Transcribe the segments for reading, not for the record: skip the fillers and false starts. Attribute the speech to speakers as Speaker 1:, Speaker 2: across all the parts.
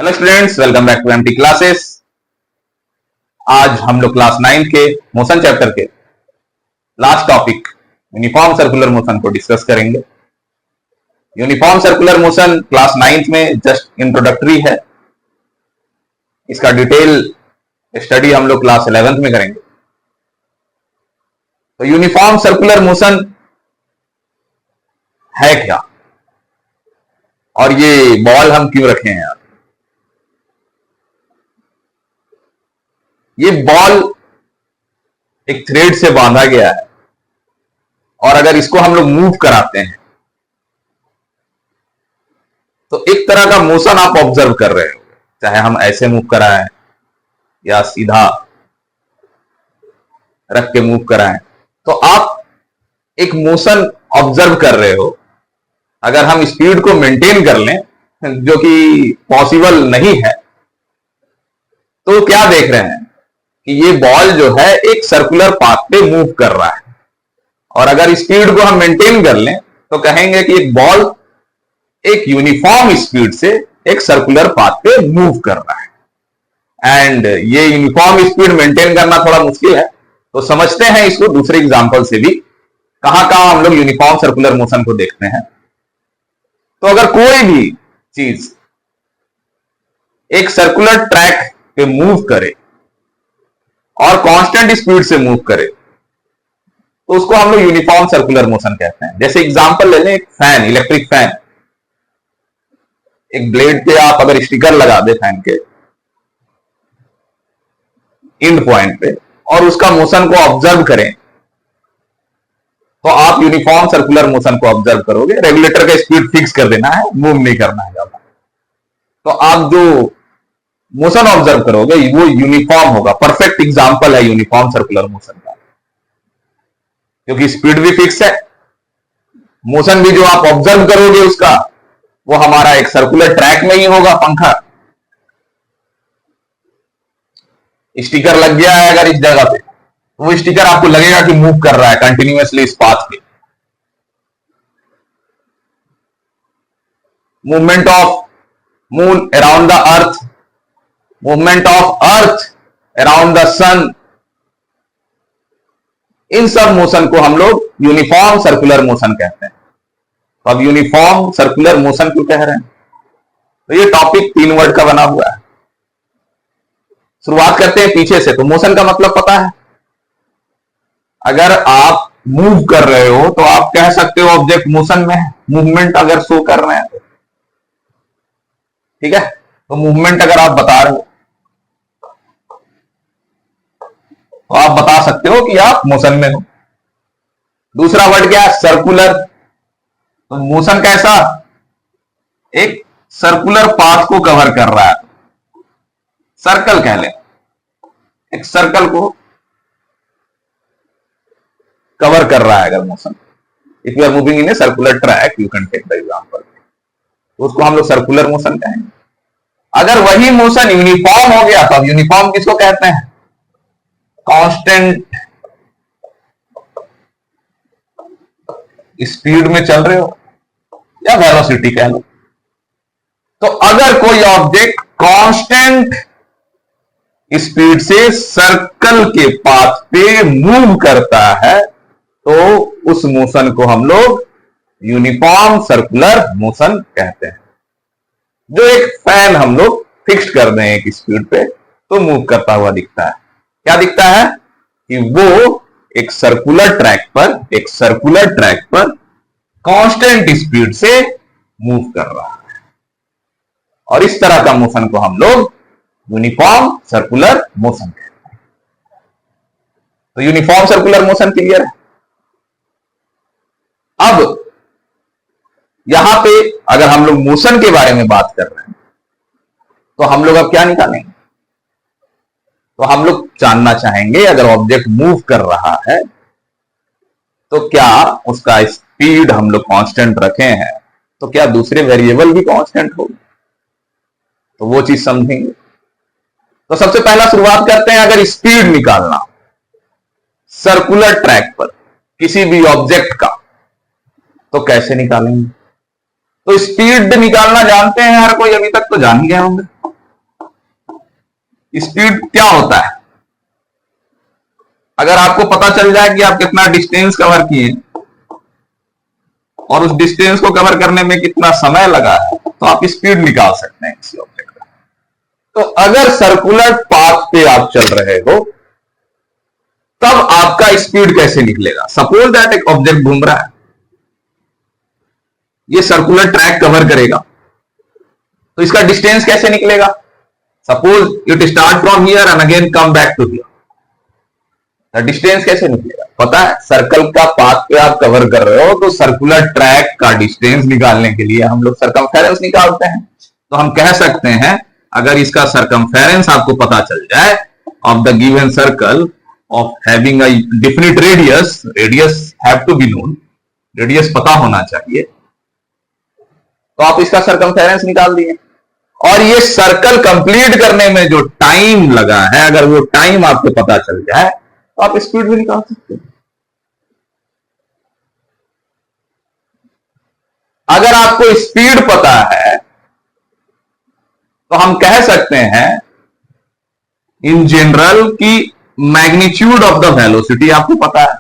Speaker 1: Hello students, welcome back to MT classes. आज हम लोग क्लास 9 के मोशन चैप्टर के last topic uniform circular motion को डिस्कस करेंगे। यूनिफॉर्म सर्कुलर मोशन क्लास 9 में जस्ट इंट्रोडक्टरी है। इसका डिटेल स्टडी हम लोग क्लास 11th में करेंगे। तो यूनिफॉर्म सर्कुलर मोशन है क्या, और ये बॉल हम क्यों रखे हैं? ये बॉल एक थ्रेड से बांधा गया है, और अगर इसको हम लोग मूव कराते हैं तो एक तरह का मोशन आप ऑब्जर्व कर रहे हो, चाहे हम ऐसे मूव कराएं या सीधा रख के मूव कराएं, तो आप एक मोशन ऑब्जर्व कर रहे हो। अगर हम स्पीड को मेंटेन कर लें, जो कि पॉसिबल नहीं है, तो क्या देख रहे हैं कि ये बॉल जो है एक सर्कुलर पाथ पे मूव कर रहा है। और अगर स्पीड को हम मेंटेन कर लें तो कहेंगे कि एक बॉल एक यूनिफॉर्म स्पीड से एक सर्कुलर पाथ पे मूव कर रहा है। एंड ये यूनिफॉर्म स्पीड मेंटेन करना थोड़ा मुश्किल है, तो समझते हैं इसको दूसरे एग्जांपल से भी कहां कहां हम लोग यूनिफॉर्म सर्कुलर मोशन को देखते हैं। तो अगर कोई भी चीज एक सर्कुलर ट्रैक पे मूव करे और कांस्टेंट स्पीड से मूव करे तो उसको हम लोग यूनिफॉर्म सर्कुलर मोशन कहते हैं। जैसे एग्जांपल ले लें, एक फैन, इलेक्ट्रिक फैन, एक ब्लेड पे आप अगर स्टिकर लगा दे फैन के एंड पॉइंट पे और उसका मोशन को ऑब्जर्व करें, तो आप यूनिफॉर्म सर्कुलर मोशन को ऑब्जर्व करोगे। रेगुलेटर का स्पीड फिक्स कर देना है, मूव नहीं करना है ज्यादा, तो आप जो मोशन ऑब्जर्व करोगे वो यूनिफॉर्म होगा। परफेक्ट एग्जांपल है यूनिफॉर्म सर्कुलर मोशन का, क्योंकि स्पीड भी फिक्स है, मोशन भी जो आप ऑब्जर्व करोगे उसका वो हमारा एक सर्कुलर ट्रैक में ही होगा। पंखा स्टिकर लग गया है अगर इस जगह पे, तो वो स्टिकर आपको लगेगा कि मूव कर रहा है कंटिन्यूअसली इस पाथ पे। Movement of moon around the earth, movement of earth around the sun, इन सब मोशन को हम लोग यूनिफॉर्म सर्कुलर मोशन कहते हैं। तो अब यूनिफॉर्म सर्कुलर मोशन क्यों कह रहे हैं? तो ये टॉपिक 3 वर्ड का बना हुआ है। शुरुआत करते हैं पीछे से। तो मोशन का मतलब पता है, अगर आप मूव कर रहे हो तो आप कह सकते हो ऑब्जेक्ट मोशन में है। मूवमेंट अगर शो कर रहे हैं तो ठीक है, तो मूवमेंट अगर आप बता रहे हो तो आप बता सकते हो कि आप मोशन में हो। दूसरा वर्ड क्या है? सर्कुलर। तो मोशन कैसा? एक सर्कुलर पाथ को कवर कर रहा है, सर्कल कह लें, एक सर्कल को कवर कर रहा है अगर motion. If you are moving in a circular track you can take the example, तो उसको हम लोग सर्कुलर मोशन कहेंगे। अगर वही मोशन यूनिफॉर्म हो गया तो अब यूनिफॉर्म किसको कहते हैं? कांस्टेंट स्पीड में चल रहे हो या वेलोसिटी कह लो। तो अगर कोई ऑब्जेक्ट कांस्टेंट स्पीड से सर्कल के पाथ पे मूव करता है तो उस मोशन को हम लोग यूनिफॉर्म सर्कुलर मोशन कहते हैं। जो एक फैन हम लोग फिक्स्ड कर दें एक स्पीड पे तो मूव करता हुआ दिखता है। क्या दिखता है? कि वो एक सर्कुलर ट्रैक पर कांस्टेंट स्पीड से मूव कर रहा है, और इस तरह का मोशन को हम लोग यूनिफॉर्म सर्कुलर मोशन कहते हैं। तो यूनिफॉर्म सर्कुलर मोशन क्लियर है। अब यहां पे अगर हम लोग मोशन के बारे में बात कर रहे हैं तो हम लोग अब क्या निकालेंगे? तो हम लोग जानना चाहेंगे, अगर ऑब्जेक्ट मूव कर रहा है तो क्या उसका स्पीड हम लोग कांस्टेंट रखे हैं, तो क्या दूसरे वेरिएबल भी कांस्टेंट होगी? तो वो चीज समझेंगे। तो सबसे पहला शुरुआत करते हैं, अगर स्पीड निकालना सर्कुलर ट्रैक पर किसी भी ऑब्जेक्ट का तो कैसे निकालेंगे? तो स्पीड निकालना जानते हैं हर कोई, अभी तक तो जान गए होंगे। स्पीड क्या होता है? अगर आपको पता चल जाए कि आप कितना डिस्टेंस कवर किए और उस डिस्टेंस को कवर करने में कितना समय लगा है, तो आप स्पीड निकाल सकते हैं किसी ऑब्जेक्ट का। तो अगर सर्कुलर पाथ पे आप चल रहे हो, तब आपका स्पीड कैसे निकलेगा? सपोज दैट एक ऑब्जेक्ट घूम रहा है, ये सर्कुलर ट्रैक कवर करेगा, तो इसका डिस्टेंस कैसे निकलेगा? Suppose it start from here and again come back to here, distance कैसे निकलेगा? पता है, सर्कल का पाथ पे आप कवर कर रहे हो, तो सर्कुलर ट्रैक का डिस्टेंस निकालने के लिए हम लोग सर्कमफेरेंस निकालते हैं। तो हम कह सकते हैं, अगर इसका सर्कमफेरेंस आपको पता चल जाए of the given circle of having a definite radius, radius have to be known, radius पता होना चाहिए, तो आप इसका सर्कमफेरेंस निकाल दिए। और ये सर्कल कंप्लीट करने में जो टाइम लगा है, अगर वो टाइम आपको पता चल जाए, तो आप स्पीड भी निकाल सकते हैं। अगर आपको स्पीड पता है, तो हम कह सकते हैं इन जनरल कि मैग्नीट्यूड ऑफ द वेलोसिटी आपको पता है,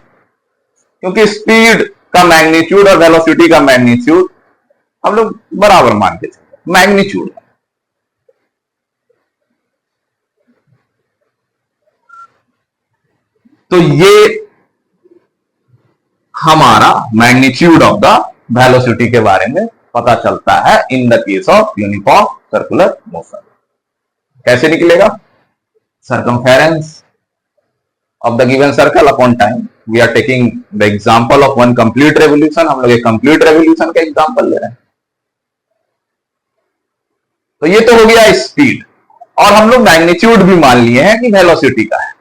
Speaker 1: क्योंकि स्पीड का मैग्नीट्यूड और वेलोसिटी का मैग्नीट्यूड हम लोग बराबर मान के चलते, मैग्नीट्यूड। तो ये हमारा मैग्नीट्यूड ऑफ द वेलोसिटी के बारे में पता चलता है in the case of uniform circular motion. कैसे निकलेगा? Circumference of the given circle upon time. We are taking the example of one complete revolution. हम लोग एक complete revolution का एग्जाम्पल ले रहे हैं। तो ये तो हो गया स्पीड, और हम लोग मैग्नीट्यूड भी मान लिए हैं कि वेलोसिटी का है।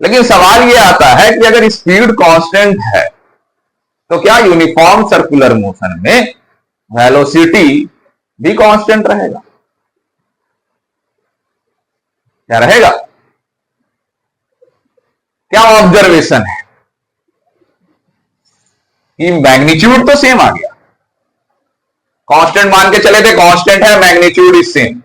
Speaker 1: लेकिन सवाल ये आता है कि अगर स्पीड कांस्टेंट है, तो क्या यूनिफॉर्म सर्कुलर मोशन में वेलोसिटी भी कांस्टेंट रहेगा? क्या रहेगा? क्या ऑब्जर्वेशन है कि मैग्नीट्यूड तो सेम आ गया, कांस्टेंट मान के चले थे, कांस्टेंट है, मैग्नीट्यूड इज सेम।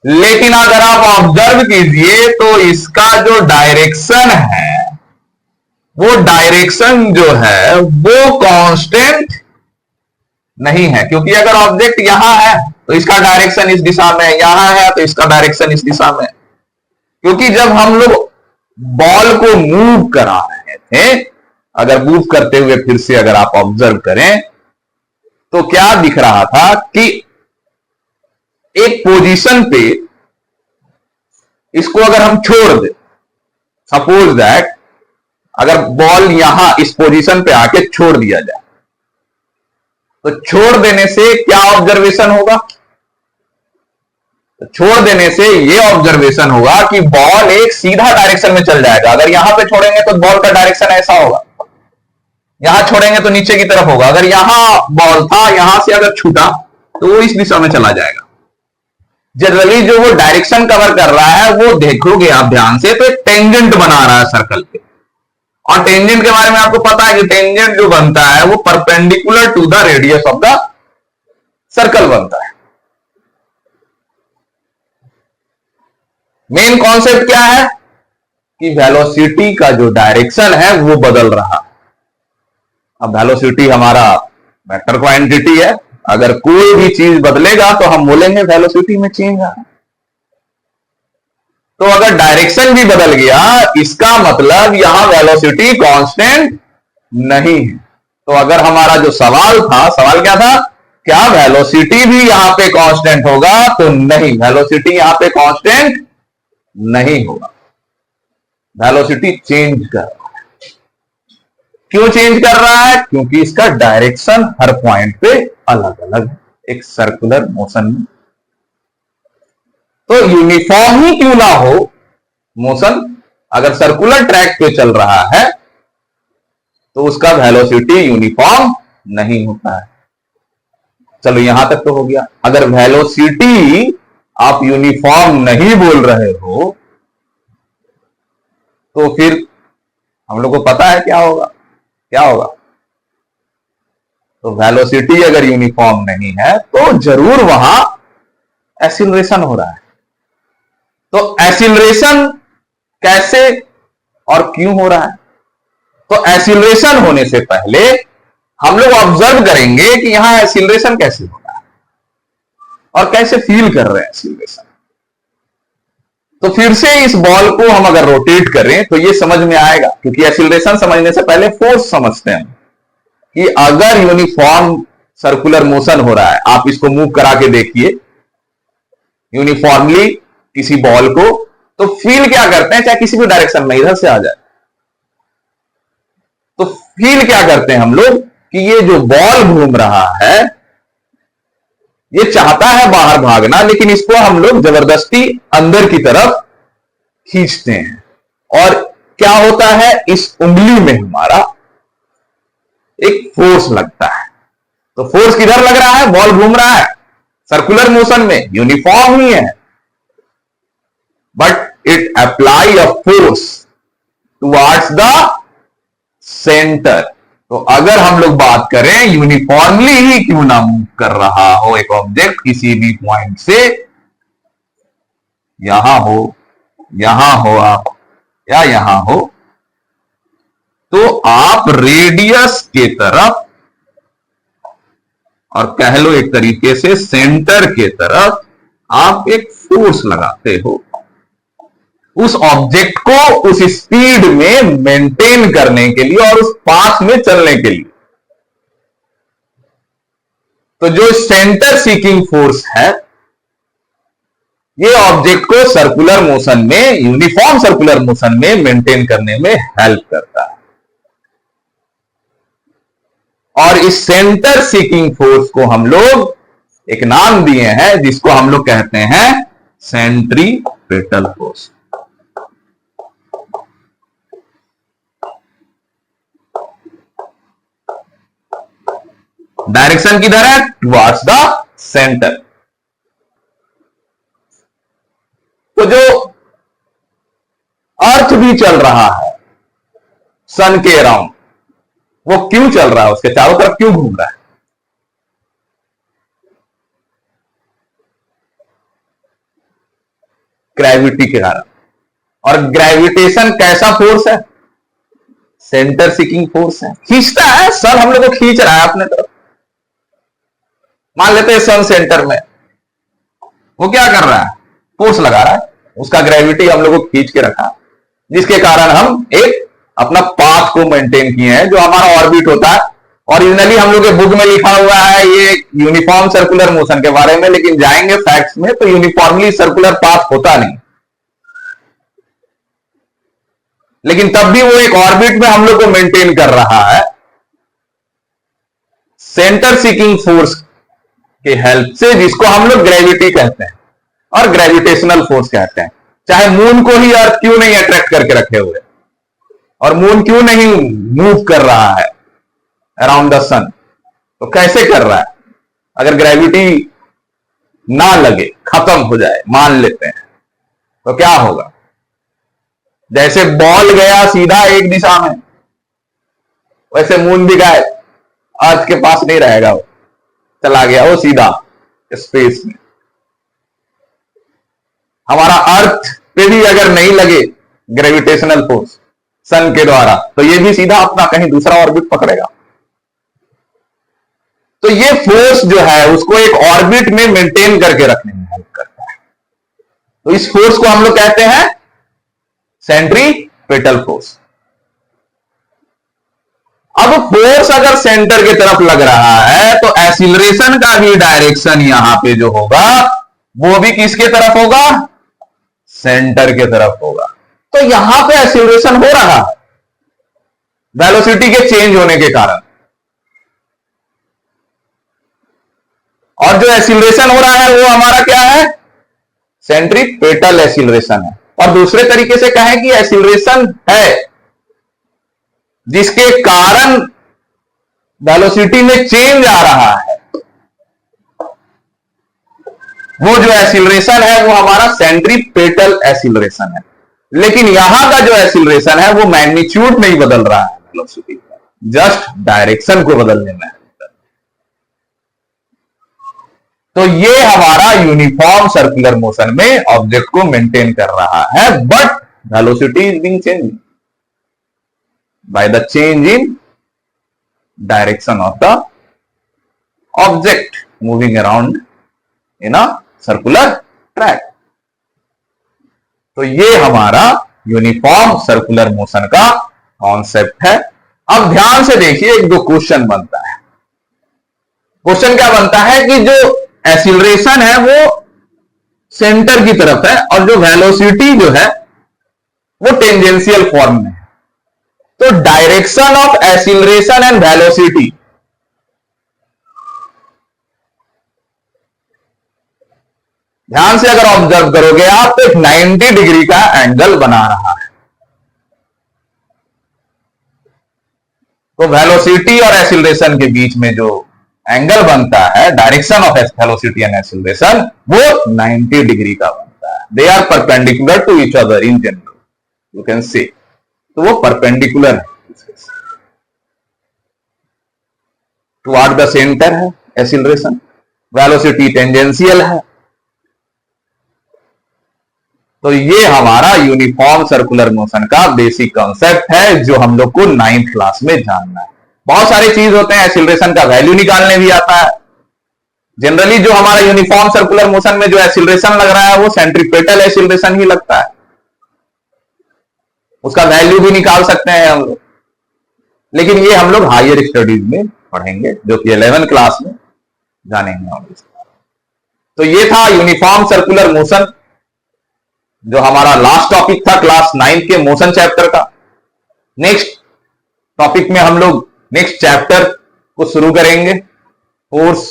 Speaker 1: लेकिन अगर आप ऑब्जर्व कीजिए तो इसका जो डायरेक्शन है, वो डायरेक्शन जो है वो कांस्टेंट नहीं है। क्योंकि अगर ऑब्जेक्ट यहां है तो इसका डायरेक्शन इस दिशा में, यहां है तो इसका डायरेक्शन इस दिशा में। क्योंकि जब हम लोग बॉल को मूव करा रहे थे, अगर मूव करते हुए फिर से अगर आप ऑब्जर्व करें, तो क्या दिख रहा था कि एक पोजीशन पे इसको अगर हम छोड़ दें, सपोज दैट अगर बॉल यहां इस पोजीशन पे आके छोड़ दिया जाए, तो छोड़ देने से क्या ऑब्जर्वेशन होगा? तो छोड़ देने से ये ऑब्जर्वेशन होगा कि बॉल एक सीधा डायरेक्शन में चल जाएगा। अगर यहां पे छोड़ेंगे तो बॉल का डायरेक्शन ऐसा होगा, यहां छोड़ेंगे तो नीचे की तरफ होगा। अगर यहां बॉल था, यहां से अगर छूटा तो वो इस दिशा में चला जाएगा। जनरली जो वो डायरेक्शन कवर कर रहा है, वो देखोगे आप ध्यान से, तो एक टेंजेंट बना रहा है सर्कल पे। और टेंजेंट के बारे में आपको पता है कि टेंजेंट जो बनता है वो perpendicular to the radius of the circle बनता है। मेन कॉन्सेप्ट क्या है कि वेलोसिटी का जो डायरेक्शन है वो बदल रहा है। अब वेलोसिटी हमारा वेक्टर क्वांटिटी है, अगर कोई भी चीज बदलेगा तो हम बोलेंगे वेलोसिटी में चेंज आ। तो अगर डायरेक्शन भी बदल गया, इसका मतलब यहां वेलोसिटी कांस्टेंट नहीं है। तो अगर हमारा जो सवाल था, सवाल क्या था? क्या वेलोसिटी भी यहां पे कांस्टेंट होगा? तो नहीं, वेलोसिटी यहां पे कांस्टेंट नहीं होगा, वेलोसिटी चेंज कर रहा है। क्यों चेंज कर रहा है? क्योंकि इसका डायरेक्शन हर पॉइंट पे अलग अलग है एक सर्कुलर मोशन में। तो यूनिफॉर्म ही क्यों ना हो मोशन, अगर सर्कुलर ट्रैक पे चल रहा है तो उसका वेलोसिटी यूनिफॉर्म नहीं होता है। चलो यहां तक तो हो गया। अगर वेलोसिटी आप यूनिफॉर्म नहीं बोल रहे हो, तो फिर हम लोग को पता है क्या होगा? क्या होगा? तो वेलोसिटी अगर यूनिफॉर्म नहीं है तो जरूर वहां एक्सीलरेशन हो रहा है। तो एक्सीलरेशन कैसे और क्यों हो रहा है? तो एक्सीलरेशन होने से पहले हम लोग ऑब्जर्व करेंगे कि यहां एक्सीलरेशन कैसे हो रहा है और कैसे फील कर रहे हैं एक्सीलरेशन। तो फिर से इस बॉल को हम अगर रोटेट करें तो ये समझ में आएगा, क्योंकि एक्सीलरेशन समझने से पहले फोर्स समझते हैं कि अगर यूनिफॉर्म सर्कुलर मोशन हो रहा है, आप इसको मूव करा के देखिए यूनिफॉर्मली किसी बॉल को, तो फील क्या करते हैं, चाहे किसी भी डायरेक्शन में इधर से आ जाए, तो फील क्या करते हैं हम लोग कि ये जो बॉल घूम रहा है ये चाहता है बाहर भागना, लेकिन इसको हम लोग जबरदस्ती अंदर की तरफ खींचते हैं। और क्या होता है, इस उंगली में हमारा एक फोर्स लगता है। तो फोर्स किधर लग रहा है, बॉल घूम रहा है सर्कुलर मोशन में, यूनिफॉर्म ही है, but it apply a force towards the centre. तो अगर हम लोग बात करें यूनिफॉर्मली ही क्यों ना मूव कर रहा हो एक ऑब्जेक्ट किसी भी पॉइंट से, यहां हो आप या यहां हो, तो आप रेडियस के तरफ और कह लो एक तरीके से सेंटर के तरफ आप एक फोर्स लगाते हो उस ऑब्जेक्ट को उस स्पीड में मेंटेन करने के लिए और उस पाथ में चलने के लिए। तो जो सेंटर सीकिंग फोर्स है ये ऑब्जेक्ट को सर्कुलर मोशन में, यूनिफॉर्म सर्कुलर मोशन में मेंटेन करने में हेल्प करता है। और इस सेंटर सीकिंग फोर्स को हम लोग एक नाम दिए हैं जिसको हम लोग कहते हैं सेंट्रीपेटल फोर्स। डायरेक्शन किधर है, टुवर्ड्स द सेंटर। तो जो अर्थ भी चल रहा है सन के अराउंड, वो क्यों चल रहा है, उसके चारों तरफ क्यों घूम रहा है? ग्रेविटी के कारण। और ग्रेविटेशन कैसा फोर्स है, सेंटर सीकिंग फोर्स है, खींचता है। सन हम लोग को खींच रहा है अपने तरफ। मान लेते हैं सन सेंटर में, वो क्या कर रहा है, फोर्स लगा रहा है, उसका ग्रेविटी हम लोग को खींच के रखा, जिसके कारण हम एक अपना पाथ को मेंटेन किए हैं। जो हमारा ऑर्बिट होता है, ओरिजिनली हम लोग के बुक में लिखा हुआ है ये यूनिफॉर्म सर्कुलर मोशन के बारे में, लेकिन जाएंगे फैक्ट्स में तो यूनिफॉर्मली सर्कुलर पाथ होता नहीं, लेकिन तब भी वो एक ऑर्बिट में हम लोग को मेंटेन कर रहा है सेंटर सीकिंग फोर्स के हेल्प से, जिसको हम लोग ग्रेविटी कहते हैं और ग्रेविटेशनल फोर्स कहते हैं। चाहे मून को ही अर्थ क्यों नहीं अट्रैक्ट करके रखे हुए, और मून क्यों नहीं मूव कर रहा है अराउंड द सन, तो कैसे कर रहा है? अगर ग्रेविटी ना लगे, खत्म हो जाए मान लेते हैं, तो क्या होगा? जैसे बॉल गया सीधा एक दिशा में, वैसे मून भी गए, अर्थ के पास नहीं रहेगा, वो चला गया वो सीधा स्पेस में। हमारा अर्थ पे भी अगर नहीं लगे ग्रेविटेशनल फोर्स सन के द्वारा, तो ये भी सीधा अपना कहीं दूसरा ऑर्बिट पकड़ेगा। तो ये फोर्स जो है उसको एक ऑर्बिट में मेंटेन करके रखने में हेल्प करता है। तो इस फोर्स को हम लोग कहते हैं सेंट्रीपेटल फोर्स। अब फोर्स अगर सेंटर की तरफ लग रहा है तो एक्सीलरेशन का भी डायरेक्शन यहां पे जो होगा वो भी किसके तरफ होगा, सेंटर के तरफ होगा। तो यहां पे एक्सीलरेशन हो रहा है वेलोसिटी के चेंज होने के कारण, और जो एक्सीलरेशन हो रहा है वो हमारा क्या है, सेंट्रीपेटल एक्सीलरेशन है। और दूसरे तरीके से कहें कि एक्सीलरेशन है जिसके कारण वेलोसिटी में चेंज आ रहा है, वो जो एक्सीलरेशन है वो हमारा सेंट्रीपेटल एक्सीलरेशन है। लेकिन यहां का जो एक्सीलरेशन है वो मैग्नीट्यूड नहीं बदल रहा है वेलोसिटी का, जस्ट डायरेक्शन को बदलने में है। तो ये हमारा यूनिफॉर्म सर्कुलर मोशन में ऑब्जेक्ट को मेंटेन कर रहा है, but velocity is being change by the change in direction of the object moving around in a circular track. तो ये हमारा यूनिफॉर्म सर्कुलर मोशन का कॉन्सेप्ट है। अब ध्यान से देखिए, एक दो क्वेश्चन बनता है। क्वेश्चन क्या बनता है कि जो एक्सीलरेशन है वो सेंटर की तरफ है और जो वेलोसिटी जो है वो टेंजेंशियल फॉर्म में है। तो direction of acceleration and velocity, ध्यान से अगर ऑब्जर्व करोगे आप तो एक 90 डिग्री का एंगल बना रहा है। तो वेलोसिटी और एक्सीलरेशन के बीच में जो एंगल बनता है, direction of velocity and acceleration, वो 90 डिग्री का बनता है। They are perpendicular to each other in general, you can say. तो वो परपेंडिकुलर है, टुवर्ड द सेंटर है एक्सीलरेशन, वेलोसिटी टेंजेंशियल है। तो ये हमारा यूनिफॉर्म सर्कुलर मोशन का बेसिक कॉन्सेप्ट है, जो हम लोग को 9th क्लास में जानना है। बहुत सारी चीज होते हैं, एक्सीलरेशन का वैल्यू निकालने भी आता है। जनरली जो हमारा यूनिफॉर्म सर्कुलर मोशन में जो एक्सीलरेशन लग रहा है वो सेंट्रीपेटल एक्सीलरेशन ही लगता है, उसका वैल्यू भी निकाल सकते हैं हम लोग। लेकिन ये हम लोग हायर स्टडीज में पढ़ेंगे, जो कि 11th क्लास में जानेंगे हम। तो ये था यूनिफॉर्म सर्कुलर मोशन, जो हमारा लास्ट टॉपिक था क्लास 9th के मोशन चैप्टर का। नेक्स्ट टॉपिक में हम लोग नेक्स्ट चैप्टर को शुरू करेंगे, फोर्स।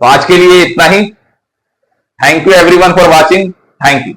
Speaker 1: तो आज के लिए इतना ही। Thank you everyone for watching. Thank you.